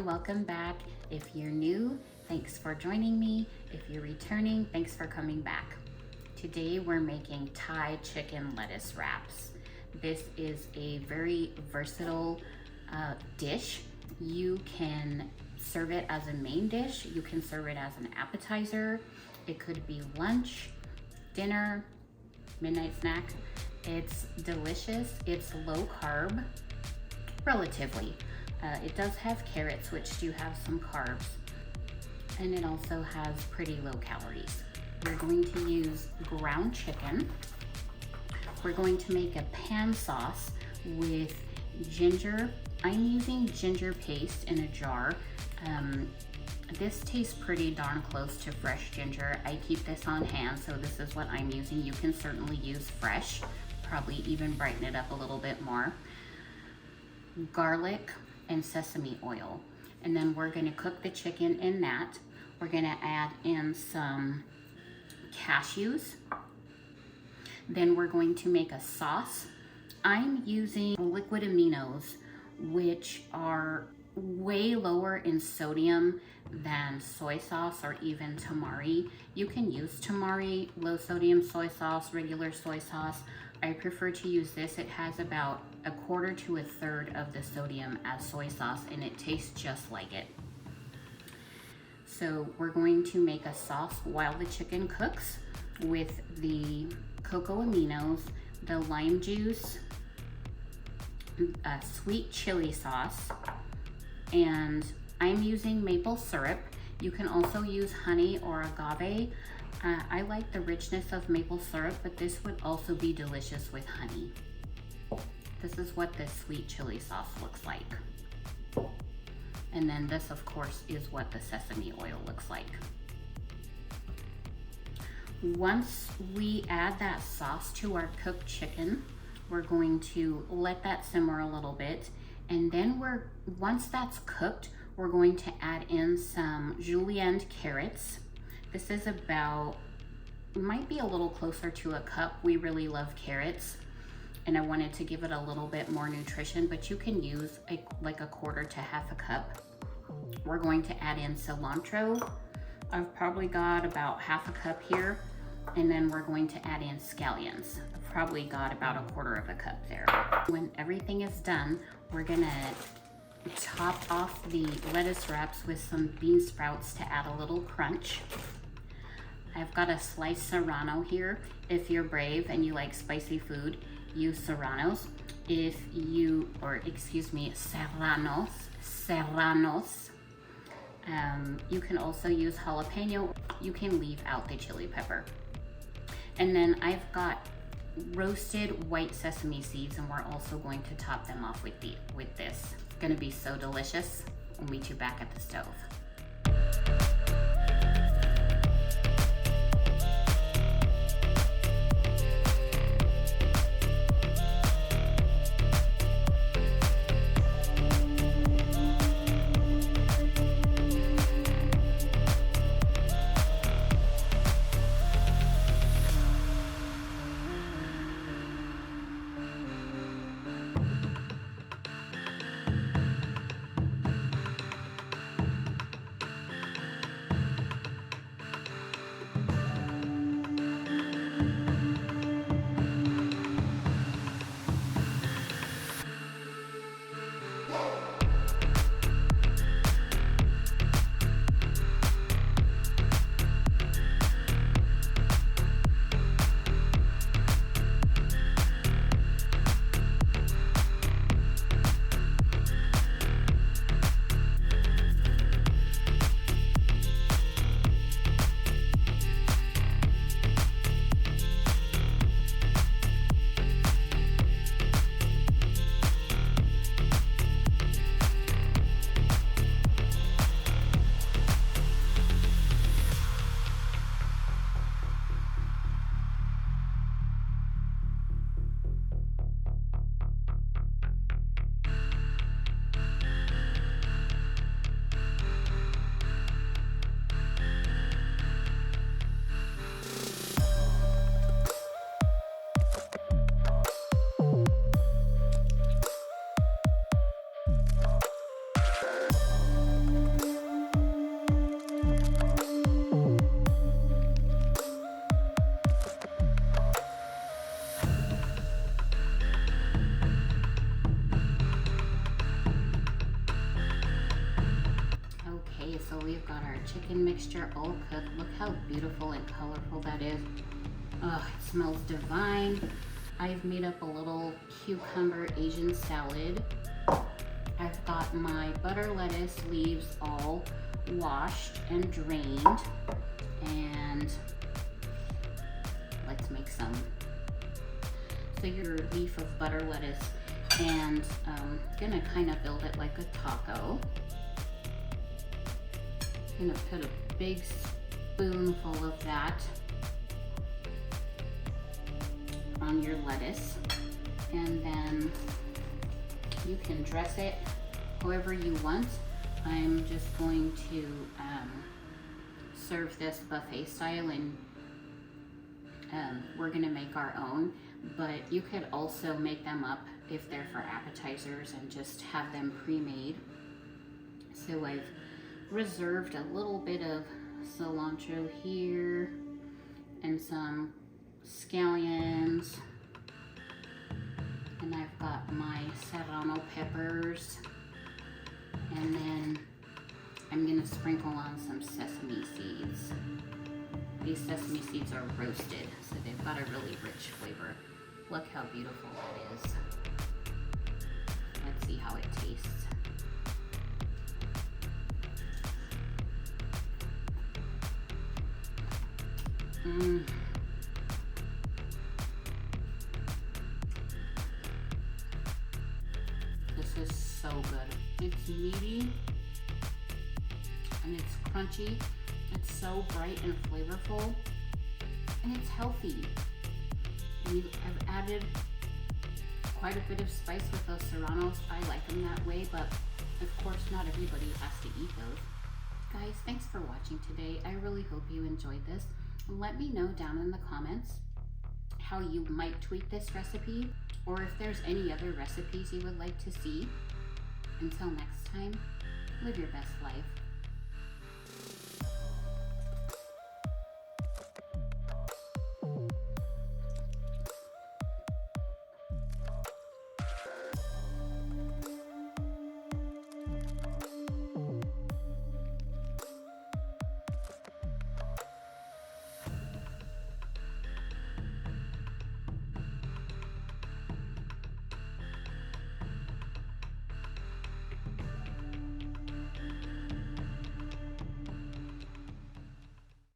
welcome back. If you're new, thanks for joining me. If you're returning, thanks for coming back. Today we're making Thai chicken lettuce wraps. This is a very versatile dish. You can serve it as a main dish. You can serve it as an appetizer. It could be lunch, dinner, midnight snack. It's delicious. It's low carb, relatively. It does have carrots, which do have some carbs, and it also has pretty low calories. We're going to use ground chicken. We're going to make a pan sauce with ginger. I'm using ginger paste in a jar. This tastes pretty darn close to fresh ginger. I keep this on hand, so this is what I'm using. You can certainly use fresh, probably even brighten it up a little bit more. Garlic and sesame oil. And then we're gonna cook the chicken in that. We're gonna add in some cashews. Then we're going to make a sauce. I'm using liquid aminos, which are way lower in sodium than soy sauce or even tamari. You can use tamari, low sodium soy sauce, regular soy sauce. I prefer to use this. It has about 1/4 to 1/3 of the sodium as soy sauce, and it tastes just like it. So we're going to make a sauce while the chicken cooks with the cocoa aminos, the lime juice, sweet chili sauce, and I'm using maple syrup. You can also use honey or agave. I like the richness of maple syrup, but this would also be delicious with honey. This is what this sweet chili sauce looks like. And then this, of course, is what the sesame oil looks like. Once we add that sauce to our cooked chicken, we're going to let that simmer a little bit. And then once that's cooked, we're going to add in some julienne carrots. This is about, might be a little closer to a cup. We really love carrots, and I wanted to give it a little bit more nutrition, but you can use like 1/4 to 1/2 cup. We're going to add in cilantro. I've probably got about 1/2 cup here. And then we're going to add in scallions. I've probably got about 1/4 cup there. When everything is done, we're gonna top off the lettuce wraps with some bean sprouts to add a little crunch. I've got a sliced serrano here. If you're brave and you like spicy food, use serranos. Serranos. You can also use jalapeno. You can leave out the chili pepper. And then I've got roasted white sesame seeds, and we're also going to top them off with this. It's gonna be so delicious. We'll meet you back at the stove. are all cooked. Look how beautiful and colorful that is. Oh, it smells divine. I've made up a little cucumber Asian salad. I've got my butter lettuce leaves all washed and drained. And let's make some. So your leaf of butter lettuce, and gonna kind of build it like a taco. Gonna put a big spoonful of that on your lettuce, and then you can dress it however you want. I'm just going to serve this buffet style, and we're gonna make our own, but you could also make them up if they're for appetizers and just have them pre-made. So I've reserved a little bit of cilantro here and some scallions, and I've got my serrano peppers, and then I'm gonna sprinkle on some sesame seeds. These sesame seeds are roasted, so they've got a really rich flavor. Look how beautiful that is. Let's see how it tastes. This is so good. It's meaty and it's crunchy. It's so bright and flavorful, and it's healthy. And I've added quite a bit of spice with those serranos. I like them that way, but of course not everybody has to eat those. Guys, thanks for watching today. I really hope you enjoyed this. Let me know down in the comments how you might tweak this recipe, or if there's any other recipes you would like to see. Until next time, live your best life.